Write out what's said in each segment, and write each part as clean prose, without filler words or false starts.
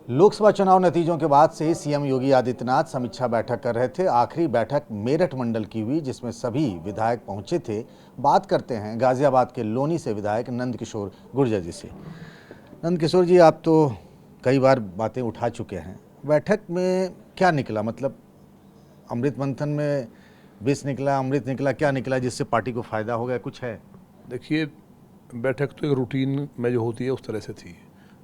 लोकसभा चुनाव नतीजों के बाद से सीएम योगी आदित्यनाथ समीक्षा बैठक कर रहे थे। आखिरी बैठक मेरठ मंडल की हुई, जिसमें सभी विधायक पहुंचे थे। बात करते हैं गाजियाबाद के लोनी से विधायक नंदकिशोर गुर्जर जी से। नंदकिशोर जी, आप तो कई बार बातें उठा चुके हैं। बैठक में क्या निकला? मतलब अमृत मंथन में विष निकला, अमृत निकला, क्या निकला जिससे पार्टी को फायदा हो गया? कुछ है? देखिए, बैठक तो एक रूटीन में जो होती है उस तरह से थी।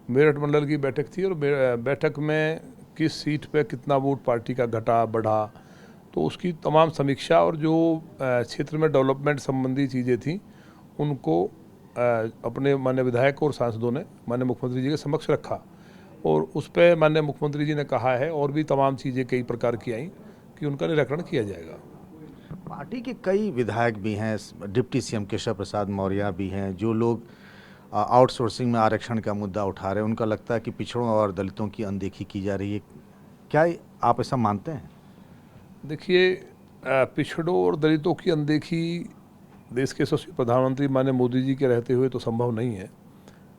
मेरठ मंडल की बैठक थी और बैठक में किस सीट पे कितना वोट पार्टी का घटा बढ़ा, तो उसकी तमाम समीक्षा और जो क्षेत्र में डेवलपमेंट संबंधी चीज़ें थी उनको अपने माननीय विधायक और सांसदों ने माननीय मुख्यमंत्री जी के समक्ष रखा। और उस पर माननीय मुख्यमंत्री जी ने कहा है और भी तमाम चीज़ें कई प्रकार की आई कि उनका निराकरण किया जाएगा। पार्टी के कई विधायक भी हैं, डिप्टी सीएम केशव प्रसाद मौर्य भी हैं, जो लोग आउटसोर्सिंग में आरक्षण का मुद्दा उठा रहे हैं। उनका लगता है कि पिछड़ों और दलितों की अनदेखी की जा रही है। क्या आप ऐसा मानते हैं? देखिए, पिछड़ों और दलितों की अनदेखी देश के यशस्वी प्रधानमंत्री माननीय मोदी जी के रहते हुए तो संभव नहीं है।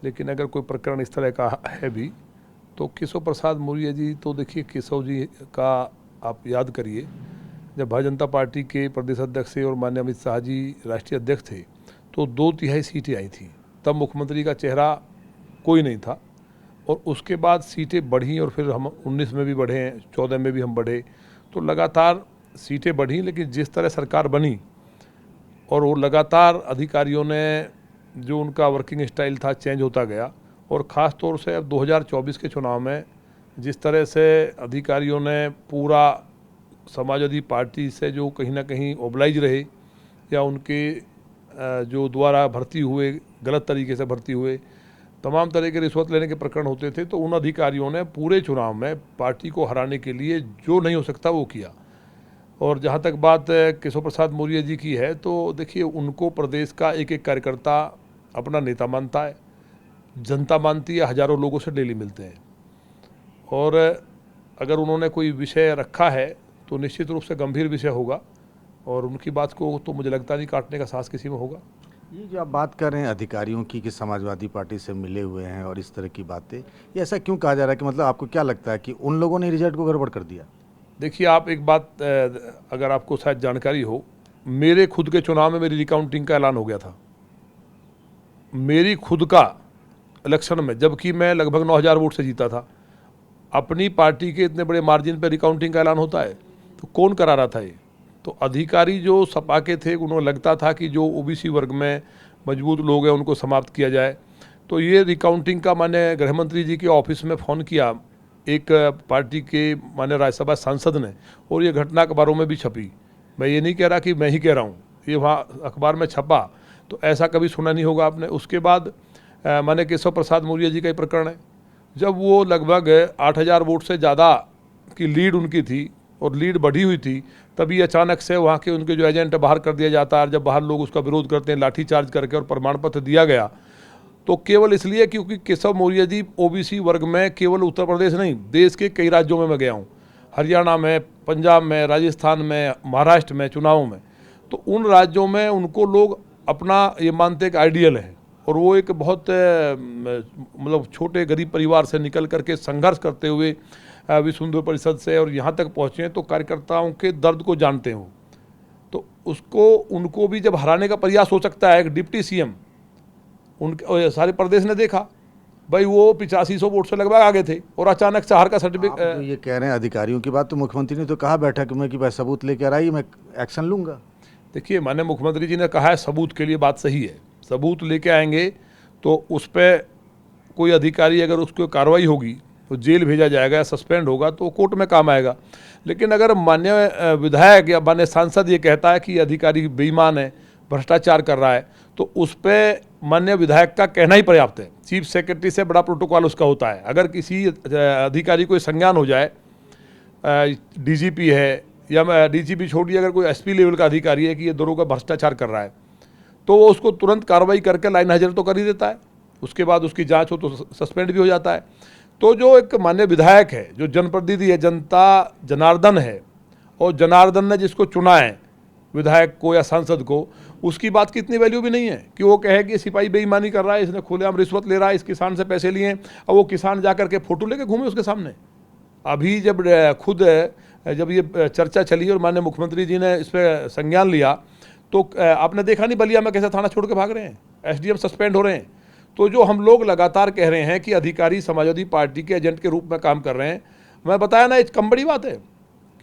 लेकिन अगर कोई प्रकरण इस तरह का है भी तो केशव प्रसाद मौर्य जी, तो देखिए केशव जी का आप याद करिए, जब भारतीय जनता पार्टी के प्रदेश अध्यक्ष थे और माननीय अमित शाह जी राष्ट्रीय अध्यक्ष थे तो 2/3 सीटें आई थी। तब मुख्यमंत्री का चेहरा कोई नहीं था और उसके बाद सीटें बढ़ी और फिर हम 19 में भी बढ़े हैं, 14 में भी हम बढ़े, तो लगातार सीटें बढ़ी। लेकिन जिस तरह सरकार बनी और वो लगातार अधिकारियों ने जो उनका वर्किंग स्टाइल था चेंज होता गया, और ख़ास तौर से अब 2024 के चुनाव में जिस तरह से अधिकारियों ने पूरा समाजवादी पार्टी से जो कहीं ना कहीं ओबलाइज रहे या उनके जो द्वारा भर्ती हुए, गलत तरीके से भर्ती हुए, तमाम तरह के रिश्वत लेने के प्रकरण होते थे, तो उन अधिकारियों ने पूरे चुनाव में पार्टी को हराने के लिए जो नहीं हो सकता वो किया। और जहाँ तक बात केशव प्रसाद मौर्य जी की है, तो देखिए उनको प्रदेश का एक एक कार्यकर्ता अपना नेता मानता है, जनता मानती है, हज़ारों लोगों से डेली मिलते हैं। और अगर उन्होंने कोई विषय रखा है तो निश्चित रूप से गंभीर विषय होगा और उनकी बात को तो मुझे लगता नहीं काटने का साहस किसी में होगा। ये जो आप बात कर रहे हैं अधिकारियों की कि समाजवादी पार्टी से मिले हुए हैं और इस तरह की बातें, ये ऐसा क्यों कहा जा रहा है? कि मतलब आपको क्या लगता है कि उन लोगों ने रिजल्ट को गड़बड़ कर दिया? देखिए, आप एक बात अगर आपको शायद जानकारी हो, मेरे खुद के चुनाव में मेरी रिकाउंटिंग का ऐलान हो गया था, मेरी खुद का इलेक्शन में, जबकि मैं लगभग 9,000 वोट से जीता था। अपनी पार्टी के इतने बड़े मार्जिन पर रिकाउंटिंग का ऐलान होता है, तो कौन करा रहा था ये? तो अधिकारी जो सपा के थे, उन्होंने लगता था कि जो ओबीसी वर्ग में मजबूत लोग हैं उनको समाप्त किया जाए। तो ये रिकाउंटिंग का मैंने गृह मंत्री जी के ऑफिस में फ़ोन किया एक पार्टी के माननीय राज्यसभा सांसद ने, और ये घटना अखबारों में भी छपी। मैं ये नहीं कह रहा कि मैं ही कह रहा हूँ, ये वहाँ अखबार में छपा, तो ऐसा कभी सुना नहीं होगा आपने। उसके बाद माननीय केशव प्रसाद मौर्य जी का ही प्रकरण है, जब वो लगभग 8,000 वोट से ज़्यादा की लीड उनकी थी और लीड बढ़ी हुई थी, तभी अचानक से वहाँ के उनके जो एजेंट बाहर कर दिया जाता है। जब बाहर लोग उसका विरोध करते हैं, लाठीचार्ज करके, और प्रमाण पत्र दिया गया, तो केवल इसलिए क्योंकि केशव मौर्य जी ओबीसी वर्ग में केवल उत्तर प्रदेश नहीं, देश के कई राज्यों में मैं गया हूँ, हरियाणा में, पंजाब में, राजस्थान में, महाराष्ट्र में चुनावों में, तो उन राज्यों में उनको लोग अपना ये मानते एक आइडियल है, और वो एक बहुत मतलब छोटे गरीब परिवार से निकल करके संघर्ष करते हुए विश्व हिंदू परिषद से और यहाँ तक पहुँचे हैं, तो कार्यकर्ताओं के दर्द को जानते हो। तो उनको भी जब हराने का प्रयास हो सकता है, एक डिप्टी सीएम, उनके सारे प्रदेश ने देखा भाई, वो 8500 वोट से लगभग आगे थे और अचानक से हार का सर्टिफिकेट। ये कह रहे हैं अधिकारियों की बात, तो मुख्यमंत्री ने तो कहा बैठक में कि भाई सबूत लेकर आइए, मैं एक्शन लूंगा। देखिए, माननीय मुख्यमंत्री जी ने कहा है सबूत के लिए, बात सही है, सबूत लेके आएंगे तो उस पर कोई अधिकारी अगर उसको कार्रवाई होगी तो जेल भेजा जाएगा या सस्पेंड होगा, तो कोर्ट में काम आएगा। लेकिन अगर माननीय विधायक या माननीय सांसद ये कहता है कि अधिकारी बेईमान है, भ्रष्टाचार कर रहा है, तो उस पर माननीय विधायक का कहना ही पर्याप्त है। चीफ सेक्रेटरी से बड़ा प्रोटोकॉल उसका होता है। अगर किसी अधिकारी को संज्ञान हो जाए, डीजीपी है या डीजीपी छोड़िए, अगर कोई एसपी लेवल का अधिकारी है कि ये दरोगा भ्रष्टाचार कर रहा है, तो वो उसको तुरंत कार्रवाई करके लाइन हाजिर तो कर ही देता है। उसके बाद उसकी जांच हो तो सस्पेंड भी हो जाता है। तो जो एक माननीय विधायक है, जो जनप्रतिनिधि है, जनता जनार्दन है, और जनार्दन ने जिसको चुना है विधायक को या सांसद को, उसकी बात की इतनी वैल्यू भी नहीं है कि वो कहे कि सिपाही बेईमानी कर रहा है, इसने खुलेआम रिश्वत ले रहा है, इस किसान से पैसे लिए, और वो किसान जाकर के फोटो लेके घूमे उसके सामने। अभी जब खुद जब ये चर्चा चली और माननीय मुख्यमंत्री जी ने इस पर संज्ञान लिया, तो आपने देखा नहीं बलिया में कैसे थाना छोड़ के भाग रहे हैं, एसडीएम सस्पेंड हो रहे हैं। तो जो हम लोग लगातार कह रहे हैं कि अधिकारी समाजवादी पार्टी के एजेंट के रूप में काम कर रहे हैं, मैं बताया ना, एक कम बड़ी बात है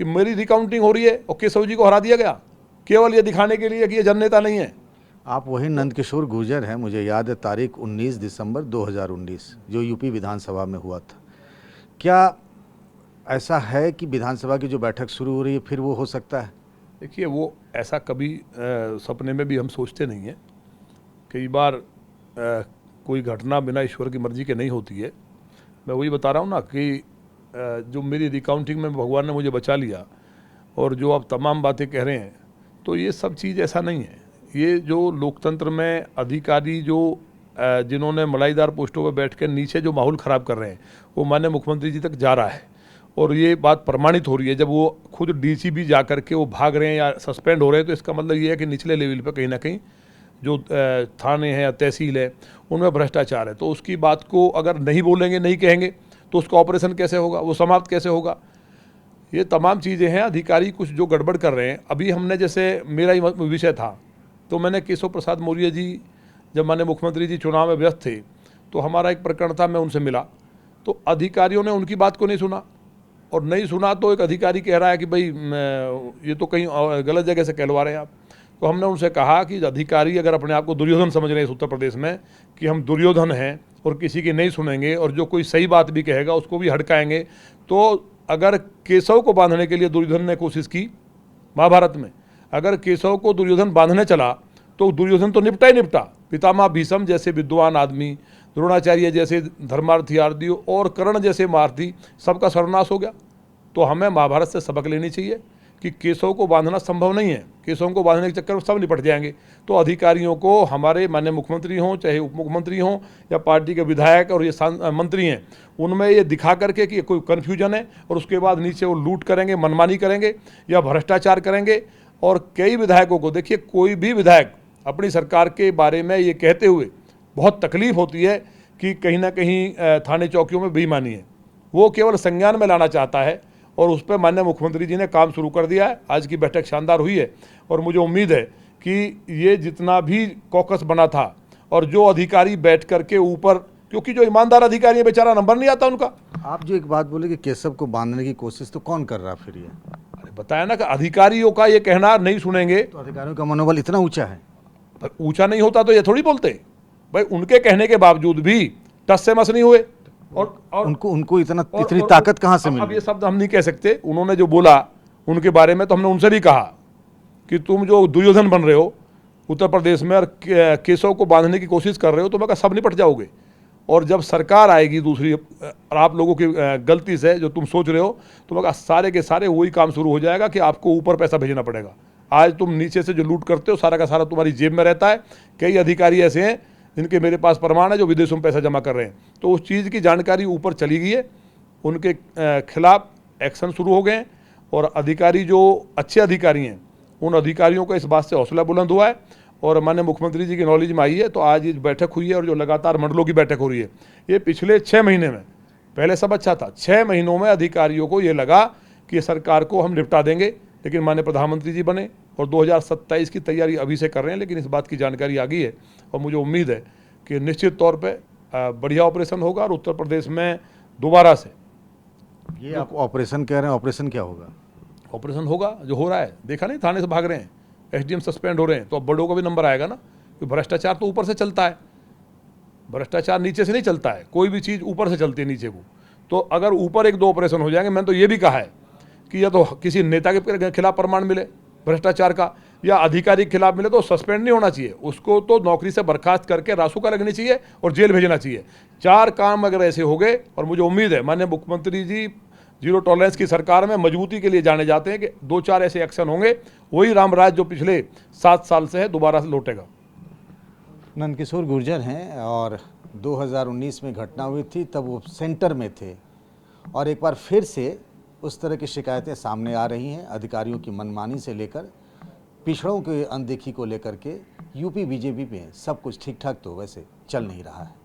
कि मेरी रिकाउंटिंग हो रही है और केशव जी को हरा दिया गया केवल ये दिखाने के लिए कि ये जननेता नहीं है। आप वही नंदकिशोर गुर्जर हैं, मुझे याद है तारीख 19 दिसंबर 2019 जो यूपी विधानसभा में हुआ था। क्या ऐसा है कि विधानसभा की जो बैठक शुरू हो रही है फिर वो हो सकता है? देखिए, वो ऐसा कभी सपने में भी हम सोचते नहीं हैं। कई बार कोई घटना बिना ईश्वर की मर्जी के नहीं होती है। मैं वही बता रहा हूँ ना कि जो मेरी रिकाउंटिंग में भगवान ने मुझे बचा लिया, और जो आप तमाम बातें कह रहे हैं, तो ये सब चीज़ ऐसा नहीं है। ये जो लोकतंत्र में अधिकारी जो जिन्होंने मलाईदार पोस्टों पर बैठ कर नीचे जो माहौल ख़राब कर रहे हैं, वो माननीय मुख्यमंत्री जी तक जा रहा है। और ये बात प्रमाणित हो रही है, जब वो खुद डीसीपी जा कर के वो भाग रहे हैं या सस्पेंड हो रहे हैं, तो इसका मतलब ये है कि निचले लेवल पर कहीं ना कहीं जो थाने हैं या तहसील है उनमें भ्रष्टाचार है। तो उसकी बात को अगर नहीं बोलेंगे, नहीं कहेंगे, तो उसका ऑपरेशन कैसे होगा, वो समाप्त कैसे होगा? ये तमाम चीज़ें हैं। अधिकारी कुछ जो गड़बड़ कर रहे हैं, अभी हमने, जैसे मेरा ही विषय था, तो मैंने केशव प्रसाद मौर्य जी, जब माननीय मुख्यमंत्री जी चुनाव में व्यस्त थे, तो हमारा एक प्रकरण था, मैं उनसे मिला, तो अधिकारियों ने उनकी बात को नहीं सुना, और नहीं सुना तो एक अधिकारी कह रहा है कि भाई ये तो कहीं गलत जगह से कहलवा रहे हैं आप। तो हमने उनसे कहा कि अधिकारी अगर अपने आप को दुर्योधन समझ रहे हैं इस उत्तर प्रदेश में, कि हम दुर्योधन हैं और किसी की नहीं सुनेंगे, और जो कोई सही बात भी कहेगा उसको भी हड़काएंगे, तो अगर केशव को बांधने के लिए दुर्योधन ने कोशिश की महाभारत में, अगर केशव को दुर्योधन बांधने चला तो दुर्योधन तो निपटा ही निपटा। पितामह भीष्म जैसे विद्वान आदमी, द्रोणाचार्य जैसे धर्मार्थी आदमी और कर्ण जैसे महारथी, सबका सर्वनाश हो गया। तो हमें महाभारत से सबक लेनी चाहिए कि केशव को बांधना संभव नहीं है। केशव को बांधने के चक्कर में सब निपट जाएंगे। तो अधिकारियों को, हमारे माननीय मुख्यमंत्री हों चाहे उप मुख्यमंत्री हों या पार्टी के विधायक और ये मंत्री हैं, उनमें ये दिखा करके कि कोई कन्फ्यूजन है और उसके बाद नीचे वो लूट करेंगे, मनमानी करेंगे या भ्रष्टाचार करेंगे। और कई विधायकों को देखिए, कोई भी विधायक अपनी सरकार के बारे में ये कहते हुए बहुत तकलीफ होती है कि कहीं ना कहीं थाने चौकियों में बेईमानी है, वो केवल संज्ञान में लाना चाहता है, और उस पर माननीय मुख्यमंत्री जी ने काम शुरू कर दिया है। आज की बैठक शानदार हुई है, और मुझे उम्मीद है कि ये जितना भी कॉकस बना था, और जो अधिकारी बैठ करके ऊपर, क्योंकि जो ईमानदार अधिकारी है बेचारा नंबर नहीं आता उनका। आप जो एक बात बोले कि केशव को बांधने की कोशिश, तो कौन कर रहा फिर ये? अरे बताया ना कि अधिकारियों का ये कहना नहीं सुनेंगे, तो अधिकारियों का मनोबल इतना ऊंचा है? ऊंचा नहीं होता तो ये थोड़ी बोलते भाई। उनके कहने के बावजूद भी टस से मस नहीं हुए, और उनको इतनी ताकत कहाँ से मिली? अब ये शब्द हम नहीं कह सकते। उन्होंने जो बोला उनके बारे में, तो हमने उनसे भी कहा कि तुम जो दुर्योधन बन रहे हो उत्तर प्रदेश में और केशव को बांधने की कोशिश कर रहे हो, तो मैं कहा सब निपट जाओगे। और जब सरकार आएगी दूसरी, और आप लोगों की गलती से जो तुम सोच रहे हो, तो मैं कहा सारे के सारे वही काम शुरू हो जाएगा कि आपको ऊपर पैसा भेजना पड़ेगा। आज तुम नीचे से जो लूट करते हो, सारा का सारा तुम्हारी जेब में रहता है। कई अधिकारी ऐसे हैं जिनके मेरे पास प्रमाण है, जो विदेशों में पैसा जमा कर रहे हैं। तो उस चीज़ की जानकारी ऊपर चली गई है, उनके खिलाफ एक्शन शुरू हो गए हैं। और अधिकारी जो अच्छे अधिकारी हैं, उन अधिकारियों का इस बात से हौसला बुलंद हुआ है, और माननीय मुख्यमंत्री जी की नॉलेज में आई है। तो आज ये बैठक हुई है, और जो लगातार मंडलों की बैठक हो रही है, ये पिछले 6 महीने में, पहले सब अच्छा था, 6 महीनों में अधिकारियों को ये लगा कि सरकार को हम निपटा देंगे। लेकिन माननीय प्रधानमंत्री जी बने, और 2027 की तैयारी अभी से कर रहे हैं। लेकिन इस बात की जानकारी आ गई है, और मुझे उम्मीद है कि निश्चित तौर पे बढ़िया ऑपरेशन होगा, और उत्तर प्रदेश में दोबारा से। ये आप ऑपरेशन कह रहे हैं, ऑपरेशन क्या होगा? ऑपरेशन होगा जो हो रहा है, देखा नहीं, थाने से भाग रहे हैं, एसडीएम सस्पेंड हो रहे हैं, तो अब बड़ों का भी नंबर आएगा ना। कि भ्रष्टाचार तो ऊपर से चलता है, भ्रष्टाचार नीचे से नहीं चलता है। कोई भी चीज़ ऊपर से चलती है नीचे को। तो अगर ऊपर 1-2 ऑपरेशन हो जाएंगे, मैंने तो ये भी कहा है कि या तो किसी नेता के खिलाफ प्रमाण मिले भ्रष्टाचार का, या अधिकारी के खिलाफ मिले, तो सस्पेंड नहीं होना चाहिए, उसको तो नौकरी से बर्खास्त करके रासुका लगनी चाहिए और जेल भेजना चाहिए। 4 काम अगर ऐसे हो गए, और मुझे उम्मीद है माननीय मुख्यमंत्री जी जीरो टॉलरेंस की सरकार में मजबूती के लिए जाने जाते हैं, कि 2-4 ऐसे एक्शन होंगे, वही रामराज जो पिछले 7 साल से है दोबारा से लौटेगा। नंदकिशोर गुर्जर हैं, और 2019 में घटना हुई थी, तब वो सेंटर में थे, और एक बार फिर से उस तरह की शिकायतें सामने आ रही हैं, अधिकारियों की मनमानी से लेकर पिछड़ों की अनदेखी को लेकर के। यूपी बीजेपी में सब कुछ ठीक ठाक तो वैसे चल नहीं रहा है।